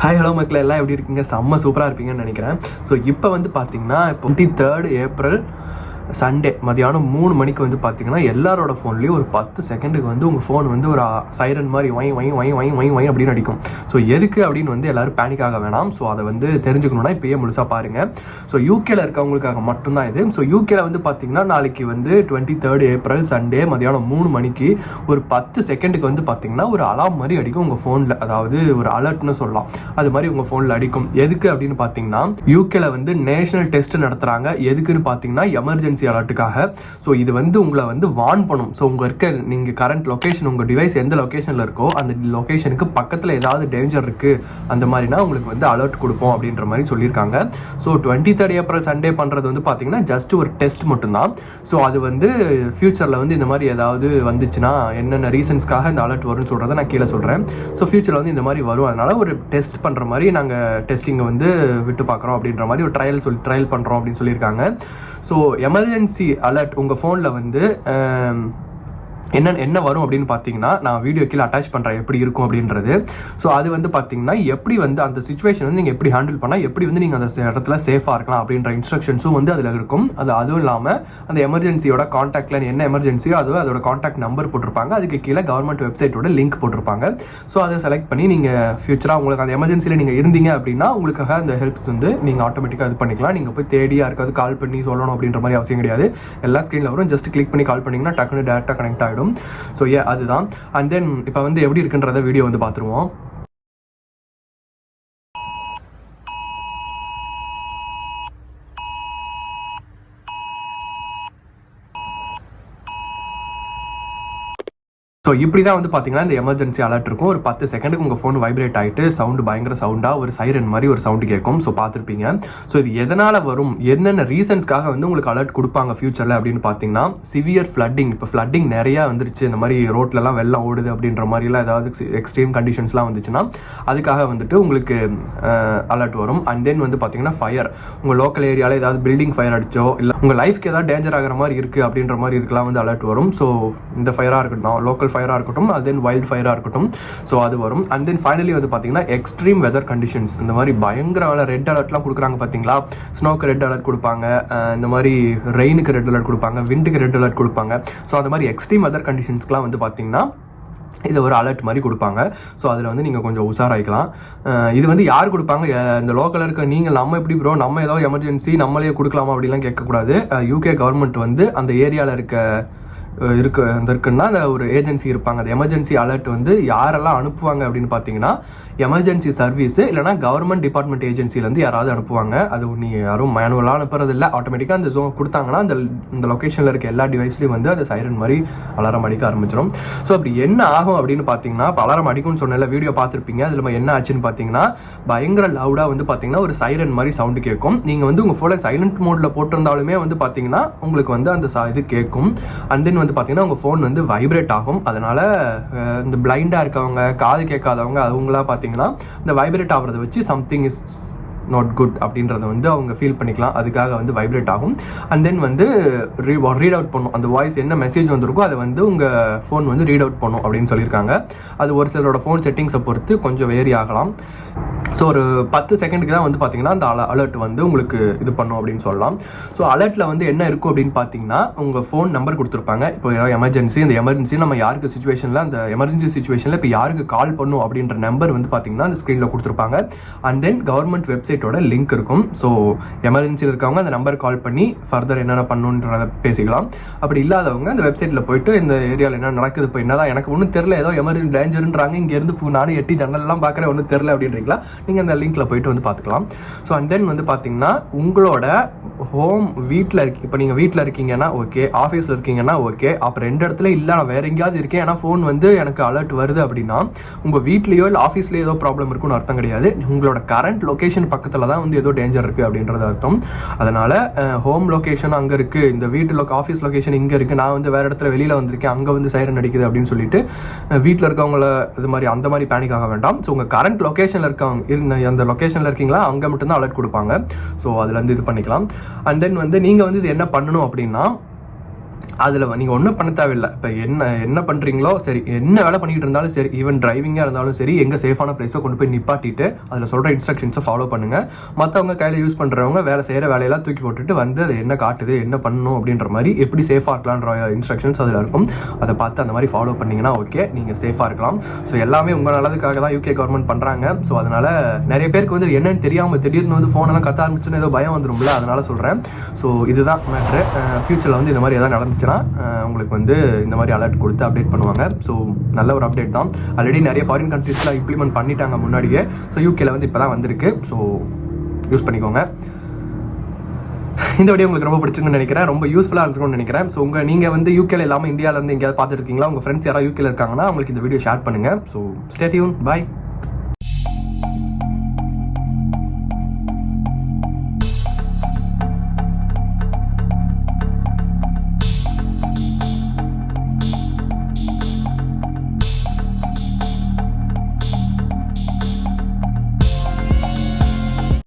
Hi hello மக்கள் எல்லாம் எப்படி இருக்கீங்க? செம்ம சூப்பராக இருப்பீங்கன்னு நினைக்கிறேன். ஸோ இப்போ வந்து பார்த்தீங்கன்னா 23rd ஏப்ரல் சண்டே மதியானம் 3 மணிக்கு வந்து பார்த்தீங்கன்னா எல்லாரோட ஃபோன்லேயும் ஒரு 10 செகண்டுக்கு வந்து உங்கள் ஃபோன் வந்து ஒரு சைரன் மாதிரி வை அப்படின்னு அடிக்கும். ஸோ எதுக்கு அப்படின்னு வந்து எல்லோரும் பேனிக் ஆக வேணாம். ஸோ அதை வந்து தெரிஞ்சுக்கணுன்னா இப்போயே முழுசாக பாருங்கள். ஸோ யூகேல இருக்கவங்களுக்காக மட்டும்தான் இது. ஸோ யூகேல வந்து பார்த்தீங்கன்னா நாளைக்கு வந்து 23rd ஏப்ரல் சண்டே மதியானம் 3 மணிக்கு ஒரு 10 செகண்டுக்கு வந்து பார்த்தீங்கன்னா ஒரு அலாம் மாதிரி அடிக்கும் உங்கள் ஃபோனில். அதாவது ஒரு அலர்ட்னு சொல்லலாம். அது மாதிரி உங்கள் ஃபோனில் அடிக்கும். எதுக்கு அப்படின்னு பார்த்தீங்கன்னா யூகேல வந்து நேஷனல் டெஸ்ட் நடத்துகிறாங்க. எதுக்குன்னு பார்த்தீங்கன்னா எமர்ஜென்சி அலர்ட்டுக்காக. ஸோ இது வந்து உங்களை வந்து வார்ன் பண்ணும். ஸோ உங்கள் இருக்க நீங்கள் கரண்ட் லொக்கேஷன், உங்கள் டிவைஸ் எந்த லொக்கேஷனில் இருக்கோ அந்த லொக்கேஷனுக்கு பக்கத்தில் ஏதாவது டேஞ்சர் இருக்குது அந்த மாதிரினா உங்களுக்கு வந்து அலர்ட் கொடுப்போம் அப்படின்ற மாதிரி சொல்லியிருக்காங்க. ஸோ 23rd ஏப்ரல் சண்டே பண்ணுறது வந்து பார்த்தீங்கன்னா ஜஸ்ட் ஒரு டெஸ்ட் மட்டும்தான். ஸோ அது வந்து ஃபியூச்சரில் வந்து இந்த மாதிரி ஏதாவது வந்துச்சுன்னா என்னென்ன ரீசன்ஸ்க்காக இந்த அலர்ட் வரும்னு சொல்கிறத நான் கீழே சொல்கிறேன். ஸோ ஃபியூச்சரில் வந்து இந்த மாதிரி வரும். அதனால் ஒரு டெஸ்ட் பண்ணுற மாதிரி நாங்கள் டெஸ்டிங்கை வந்து விட்டு பார்க்குறோம் அப்படின்ற மாதிரி ஒரு ட்ரையல் பண்ணுறோம் அப்படின்னு சொல்லியிருக்காங்க. ஸோ எமர்ஜென்சி அலர்ட் உங்கள் ஃபோனில் வந்து என்ன வரும் அப்படின்னு பார்த்தீங்கன்னா நான் வீடியோ கீழே அட்டாச் பண்ணுறேன் எப்படி இருக்கும் அப்படின்றது. ஸோ அது வந்து பார்த்தீங்கன்னா எப்படி வந்து அந்த சுச்சுவேஷன் வந்து நீங்கள் எப்படி ஹேண்டில் பண்ணால் எப்படி வந்து நீங்கள் அந்த இடத்துல சேஃபாக இருக்கலாம் அப்படின்ற இன்ஸ்ட்ரக்ஷன்ஸும் வந்து அதில் இருக்கும். அதுவும் இல்லாமல் அந்த எமர்ஜென்சியோட காண்டாக்ட் லைன் என்ன எமர்ஜென்சியோ அதோட காண்டாக்ட் நம்பர் போட்டிருப்பாங்க. அதுக்கு கீழே கவர்மெண்ட் வெப்சைட்டோட லிங்க் போட்டிருப்பாங்க. ஸோ அதை செலக்ட் பண்ணி நீங்கள் ஃபியூச்சராக உங்களுக்கு அந்த எமர்ஜென்சியில் நீங்கள் இருந்தீங்க அப்படின்னா உங்களுக்காக அந்த ஹெல்ப்ஸ் வந்து நீங்கள் ஆட்டோமேட்டிக்காக இது பண்ணிக்கலாம். நீங்கள் போய் தேடியாக இருக்காது கால் பண்ணி சொல்லணும் அப்படின்ற மாதிரி அவசியம் கிடையாது. எல்லா ஸ்க்ரீனில் வரும். ஜஸ்ட் கிளிக் பண்ணி கால் பண்ணிங்கன்னா டக்குன்னு டேரெக்டாக கனெக்ட் ஆகிடும். ஸோ அதுதான். அண்ட் தென் இப்போ வந்து எப்படி இருக்குன்றத வீடியோ வந்து பார்த்துருவோம். ஸோ இப்படி தான் வந்து பார்த்தீங்கன்னா இந்த எமர்ஜென்சி அலர்ட் இருக்கும். ஒரு 10 செகண்டுக்கு உங்கள் ஃபோன் வைப்ரேட் ஆகிட்டு சவுண்டு பயங்கர சவுண்டாக ஒரு சைரன் மாதிரி ஒரு சவுண்டு கேட்கும். ஸோ பார்த்துருப்பீங்க. ஸோ இது எதனால் வரும், என்னென்ன ரீசன்ஸ்க்காக வந்து உங்களுக்கு அலர்ட் கொடுப்பாங்க ஃபியூச்சரில் அப்படின்னு பார்த்தீங்கன்னா சிவியர் ஃப்ளட்டிங். இப்போ ஃப்ளட்டிங் நிறையா வந்துருச்சு. இந்த மாதிரி ரோட்லலாம் வெள்ளம் ஓடுது அப்படின்ற மாதிரிலாம் ஏதாவது எக்ஸ்ட்ரீம் கண்டிஷன்ஸ்லாம் வந்துச்சுன்னா அதுக்காக வந்துட்டு உங்களுக்கு அலர்ட் வரும். அண்ட் தென் வந்து பார்த்தீங்கன்னா ஃபயர், உங்கள் லோக்கல் ஏரியாவில் ஏதாவது பில்டிங் ஃபயர் அடிச்சோ இல்லை உங்கள் லைஃப்க்கு ஏதாவது டேஞ்சர் ஆகிற மாதிரி இருக்குது அப்படின்ற மாதிரி இதுக்கெல்லாம் வந்து அலர்ட் வரும். ஸோ இந்த ஃபயராக இருக்கட்டும், லோக்கல் ஃபயராக இருக்கட்டும், அண்ட் தென் வைல்ட் ஃபயராக இருக்கட்டும், ஸோ அது வரும். அண்ட் தென் ஃபைனலி வந்து பார்த்தீங்கன்னா எக்ஸ்ட்ரீம் வெதர் கண்டிஷன்ஸ். இந்த மாதிரி பயங்கர ரெட் அலர்ட்லாம் கொடுக்குறாங்க பார்த்தீங்களா. ஸ்னோக்கு ரெட் அலர்ட் கொடுப்பாங்க, இந்த மாதிரி ரெயினுக்கு ரெட் அலர்ட் கொடுப்பாங்க, விண்டுக்கு ரெட் அலர்ட் கொடுப்பாங்க. ஸோ அந்த மாதிரி எக்ஸ்ட்ரீம் வெதர் கண்டிஷன்ஸ்க்குலாம் வந்து பார்த்தீங்கன்னா இது ஒரு அலர்ட் மாதிரி கொடுப்பாங்க. ஸோ அதில் வந்து நீங்கள் கொஞ்சம் உஷாராயிக்கலாம். இது வந்து யார் கொடுப்பாங்க, இந்த லோக்கலில் இருக்க நீங்கள் நம்ம எப்படி ப்ரோ நம்ம ஏதாவது எமர்ஜென்சி நம்மளே கொடுக்கலாமா அப்படிலாம் கேட்கக்கூடாது. யூகே கவர்மெண்ட் வந்து அந்த ஏரியாவில் இருக்குன்னா அந்த ஒரு ஏஜென்சி இருப்பாங்க. அந்த எமர்ஜென்சி அலர்ட் வந்து யாரெல்லாம் அனுப்புவாங்க அப்படின்னு பார்த்தீங்கன்னா எமர்ஜென்சி சர்வீஸ் இல்லைனா கவர்மெண்ட் டிபார்ட்மெண்ட் ஏஜென்சிலேருந்து யாராவது அனுப்புவாங்க. அது நீ யாரும் மேனுவலாக அனுப்புறது இல்லை. ஆட்டோமேட்டிக்காக அந்த கொடுத்தாங்கன்னா இந்த லொக்கேஷனில் இருக்க எல்லா டிவைஸ்லையும் வந்து அந்த சைரன் மாதிரி அலாரம் அடிக்க ஆரம்பிச்சிடும். ஸோ அப்படி என்ன ஆகும் அப்படின்னு பார்த்தீங்கன்னா இப்போ அலாரம் அடிக்கும்னு சொன்ன வீடியோ பார்த்துருப்பீங்க. அதில் என்ன ஆச்சுன்னு பார்த்தீங்கன்னா பயங்கர லவுடாக வந்து பார்த்தீங்கன்னா ஒரு சைரன் மாதிரி சவுண்டு கேட்கும். நீங்கள் வந்து உங்கள் ஃபோனை சைலண்ட் மோடில் போட்டிருந்தாலுமே வந்து பார்த்தீங்கன்னா உங்களுக்கு வந்து அந்த இது கேட்கும். அண்ட் தென் வந்து பார்த்தீங்கன்னா உங்கள் ஃபோன் வந்து வைப்ரேட் ஆகும். அதனால் இந்த பிளைண்டாக இருக்கவங்க, காது கேட்காதவங்க அவங்களாம் பார்த்தீங்கன்னா இந்த வைப்ரேட் ஆகிறத வச்சு சம்திங் இஸ் நாட் குட் அப்படின்றத வந்து அவங்க ஃபீல் பண்ணிக்கலாம். அதுக்காக வந்து வைப்ரேட் ஆகும். அண்ட் தென் வந்து ரீட் அவுட் பண்ணும். அந்த வாய்ஸ் என்ன மெசேஜ் வந்திருக்கோ அதை வந்து உங்கள் ஃபோன் வந்து ரீட் அவுட் பண்ணும் அப்படின்னு சொல்லியிருக்காங்க. அது ஒரு சிலரோட ஃபோன் செட்டிங்ஸை பொறுத்து கொஞ்சம் வேரி ஆகலாம். ஸோ ஒரு 10 செகண்டுக்கு தான் வந்து பார்த்தீங்கன்னா அந்த அலர்ட் வந்து உங்களுக்கு இது பண்ணும் அப்படின்னு சொல்லலாம். ஸோ அலர்ட்டில் வந்து என்ன இருக்கும் அப்படின்னு பார்த்தீங்கன்னா உங்கள் ஃபோன் நம்பர் கொடுத்துருப்பாங்க. இப்போ ஏதாவது எமர்ஜென்சி, இந்த எமர்ஜென்சி நம்ம யாருக்கு சுச்சுவேஷனில் அந்த எமர்ஜென்சி சுச்சுவேஷனில் இப்போ யாருக்கு கால் பண்ணும் அப்படின்ற நம்பர் வந்து பார்த்தீங்கன்னா அந்த ஸ்க்ரீனில் கொடுத்துருப்பாங்க. அண்ட் தென் கவர்மெண்ட் வெப்சைட்டோட லிங்க் இருக்கும். ஸோ எமர்ஜென்சியில் இருக்கவங்க அந்த நம்பர் கால் பண்ணி ஃபர்தர் என்னென்ன பண்ணணுன்றதை பேசிக்கலாம். அப்படி இல்லாதவங்க அந்த வெப்சைட்டில் போயிட்டு இந்த ஏரியாவில் என்ன நடக்குது, இப்போ என்னதான் எனக்கு ஒன்றும் தெரில, ஏதோ எமர்ஜென்சி டேஞ்சர்ன்றாங்க, இங்கேருந்து நானும் எட்டி ஜன்னல்லாம் பார்க்குறேன், ஒன்றும் தெரில அப்படின்றீங்களா, நீங்கள் அந்த லிங்க்கில் போயிட்டு வந்து பார்த்துக்கலாம். ஸோ அண்ட் தென் வந்து பார்த்தீங்கன்னா உங்களோட ஹோம் வீட்டில் இப்போ நீங்கள் வீட்டில் இருக்கீங்கன்னா ஓகே, ஆஃபீஸில் இருக்கீங்கன்னா ஓகே, அப்புறம் 2 இடத்துல இல்லை நான் வேறு எங்கேயாவது இருக்கேன் ஏன்னா ஃபோன் வந்து எனக்கு அலர்ட் வருது அப்படின்னா உங்கள் வீட்லேயோ இல்லை ஆஃபீஸ்லேயோ ஏதோ ப்ராப்ளம் இருக்குன்னு அர்த்தம் கிடையாது. உங்களோட கரண்ட் லொக்கேஷன் பக்கத்தில் தான் வந்து ஏதோ டேஞ்சர் இருக்குது அப்படின்றது அர்த்தம். அதனால் ஹோம் லொக்கேஷன் அங்கே இருக்குது, இந்த வீட்டு ஆஃபீஸ் லொக்கேஷன் இங்கே இருக்குது, நான் வந்து வேறு இடத்துல வெளியில் வந்திருக்கேன், அங்கே வந்து சைரன் அடிக்குது அப்படின்னு சொல்லிட்டு வீட்டில் இருக்கவங்கள இது மாதிரி அந்த மாதிரி பேனிக் ஆக வேண்டாம். ஸோ உங்கள் கரண்ட் லொக்கேஷனில் இருக்கவங்க அந்த லொக்கேஷனில் இருக்கீங்களா அங்கே மட்டும்தான் அலர்ட் கொடுப்பாங்க. ஸோ அதுலேருந்து இது பண்ணிக்கலாம். அண்ட் தென் வந்து நீங்கள் வந்து இது என்ன பண்ணணும் அப்படின்னா அதில் நீங்கள் ஒன்றும் பண்ண தேவையில்லை. இப்போ என்ன பண்ணுறீங்களோ சரி, என்ன வேலை பண்ணிக்கிட்டு இருந்தாலும் சரி, ஈவன் டிரைவிங்காக இருந்தாலும் சரி, எங்கே சேஃபான பிளேஸோ கொண்டு போய் நிப்பாட்டிட்டு அதில் சொல்கிற இன்ஸ்ட்ரக்ஷன்ஸை ஃபாலோ பண்ணுங்கள். மற்றவங்க கையில் யூஸ் பண்ணுறவங்க வேலை செய்கிற வேலையெல்லாம் தூக்கி போட்டுட்டு வந்து அது என்ன காட்டுது, என்ன பண்ணணும் அப்படின்ற மாதிரி எப்படி சேஃபாக இருக்கலான்ற இன்ஸ்ட்ரக்ஷன்ஸ் அதில் இருக்கும். அதை பார்த்து அந்த மாதிரி ஃபாலோ பண்ணிங்கன்னா ஓகே, நீங்கள் சேஃபாக இருக்கலாம். ஸோ எல்லாமே உங்கள் நல்லதுக்காக தான் யூகே கவர்மெண்ட் பண்ணுறாங்க. ஸோ அதனால் நிறைய பேருக்கு வந்து என்னன்னு தெரியாமல் திடீர்னு வந்து ஃபோனெல்லாம் கத்த ஆரம்பிச்சுன்னு ஏதோ பயம் வந்துடும்ல, அதனால் சொல்கிறேன். ஸோ இதுதான் மேட்ரு. ஃப்யூச்சரில் வந்து இந்த மாதிரி எதாவது நடந்துச்சுன்னா உங்களுக்கு வந்து இந்த மாதிரி அலர்ட் கொடுத்து அப்டேட் பண்ணுவாங்க. ஸோ நல்ல ஒரு அப்டேட் தான். ஆல்ரெடி நிறைய ஃபாரின் கண்ட்ரீஸ்லாம் இம்ப்ளிமெண்ட் பண்ணிட்டாங்க முன்னாடியே. ஸோ யூகேல வந்து இப்போ தான் வந்திருக்கு. ஸோ யூஸ் பண்ணிக்கோங்க. இந்த வீடியோ உங்களுக்கு ரொம்ப பிடிச்சிருக்குன்னு நினைக்கிறேன், ரொம்ப யூஸ்ஃபுல்லாக இருக்கும்னு நினைக்கிறேன். ஸோ நீங்கள் வந்து யூகேல இல்லாமல் இந்தியாவிலேருந்து எங்கேயாவது பார்த்துருக்கீங்களா, உங்கள் ஃப்ரெண்ட்ஸ் யாராவது யூகேல இருக்காங்கன்னா அவங்களுக்கு இந்த வீடியோ ஷேர் பண்ணுங்கள். ஸோ ஸ்டே டியூன், பாய்.